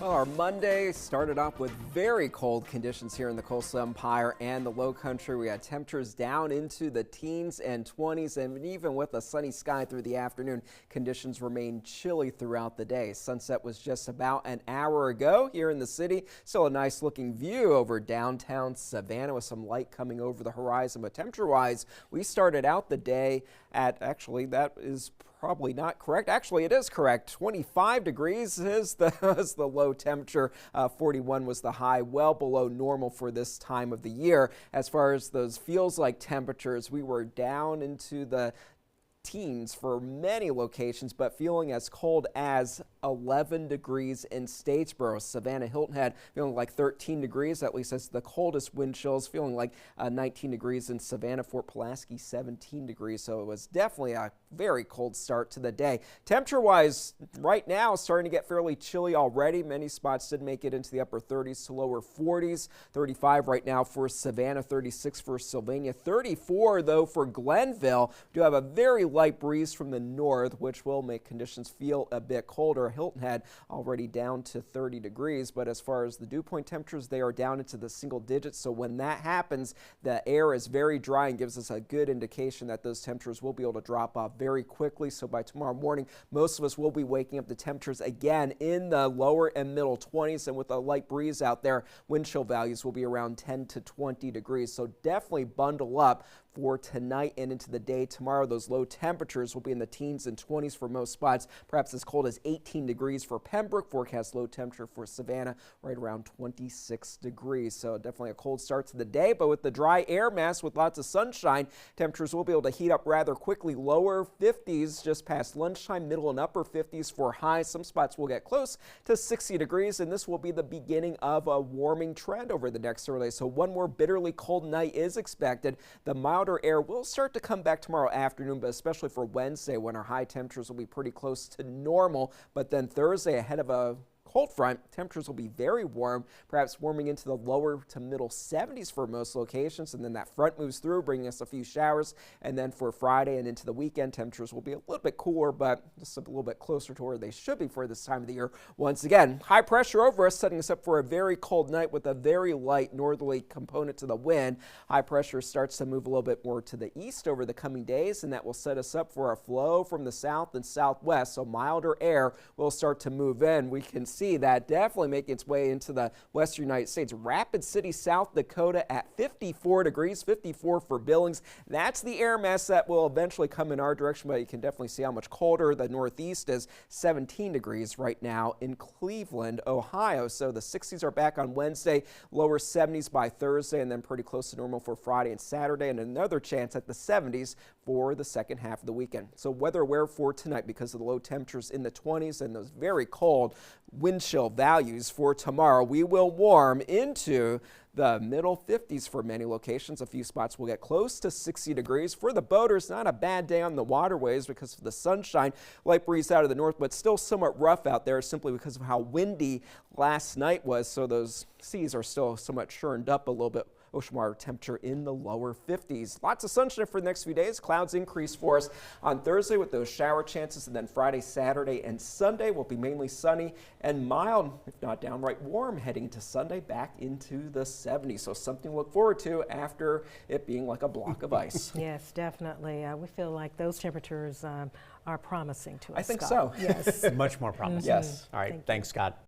Well, our Monday started off with very cold conditions here in the Coastal Empire and the Low Country. We had temperatures down into the teens and 20s, and even with a sunny sky through the afternoon, conditions remained chilly throughout the day. Sunset was just about an hour ago here in the city. Still a nice looking view over downtown Savannah with some light coming over the horizon, but temperature-wise, we started out the day at, actually, that is probably not correct. Actually, it is correct. 25 degrees is the low temperature. 41 was the high, well below normal for this time of the year. As far as those feels like temperatures, we were down into the teens for many locations, but feeling as cold as 11 degrees in Statesboro. Savannah Hilton Head feeling like 13 degrees, at least as the coldest wind chills, feeling like 19 degrees in Savannah. Fort Pulaski 17 degrees, so it was definitely a very cold start to the day. Temperature wise, right now starting to get fairly chilly already. Many spots did make it into the upper 30s to lower 40s. 35 right now for Savannah, 36 for Sylvania, 34 though for Glenville. We do have a very light breeze from the north, which will make conditions feel a bit colder. Hilton Head already down to 30 degrees, but as far as the dew point temperatures, they are down into the single digits. So when that happens, the air is very dry and gives us a good indication that those temperatures will be able to drop off very quickly. So by tomorrow morning, most of us will be waking up to temperatures again in the lower and middle 20s, and with a light breeze out there, wind chill values will be around 10 to 20 degrees. So definitely bundle up for tonight and into the day tomorrow. Those low temperatures will be in the teens and 20s for most spots, perhaps as cold as 18 degrees for Pembroke. Forecast low temperature for Savannah right around 26 degrees. So definitely a cold start to the day, but with the dry air mass with lots of sunshine, temperatures will be able to heat up rather quickly. Lower 50s just past lunchtime, middle and upper 50s for highs. Some spots will get close to 60 degrees, and this will be the beginning of a warming trend over the next several days. So one more bitterly cold night is expected. The milder air will start to come back tomorrow afternoon, but especially for Wednesday when our high temperatures will be pretty close to normal. But then Thursday, ahead of a cold front, temperatures will be very warm, perhaps warming into the lower to middle 70s for most locations, and then that front moves through, bringing us a few showers. And then for Friday and into the weekend, temperatures will be a little bit cooler, but just a little bit closer to where they should be for this time of the year. Once again, high pressure over us, setting us up for a very cold night with a very light northerly component to the wind. High pressure starts to move a little bit more to the east over the coming days, and that will set us up for a flow from the south and southwest, so milder air will start to move in. We can see that definitely making its way into the western United States. Rapid City, South Dakota at 54 degrees, 54 for Billings. That's the air mass that will eventually come in our direction, but you can definitely see how much colder the northeast is. 17 degrees right now in Cleveland, Ohio. So the 60s are back on Wednesday, lower 70s by Thursday, and then pretty close to normal for Friday and Saturday, and another chance at the 70s for the second half of the weekend. So weather aware for tonight because of the low temperatures in the 20s and those very cold wind chill values for tomorrow. We will warm into the middle 50s for many locations. A few spots will get close to 60 degrees. For the boaters, not a bad day on the waterways because of the sunshine. Light breeze out of the north, but still somewhat rough out there simply because of how windy last night was. So those seas are still somewhat churned up a little bit. Ocean water temperature in the lower 50s. Lots of sunshine for the next few days. Clouds increase for us on Thursday with those shower chances, and then Friday, Saturday, and Sunday will be mainly sunny and mild, if not downright warm, heading to Sunday back into the 70s. So something to look forward to after it being like a block of ice. Yes, definitely. We feel like those temperatures are promising to us. I think Scott. so. Yes. Much more promising. Yes. All right. Thanks, Scott.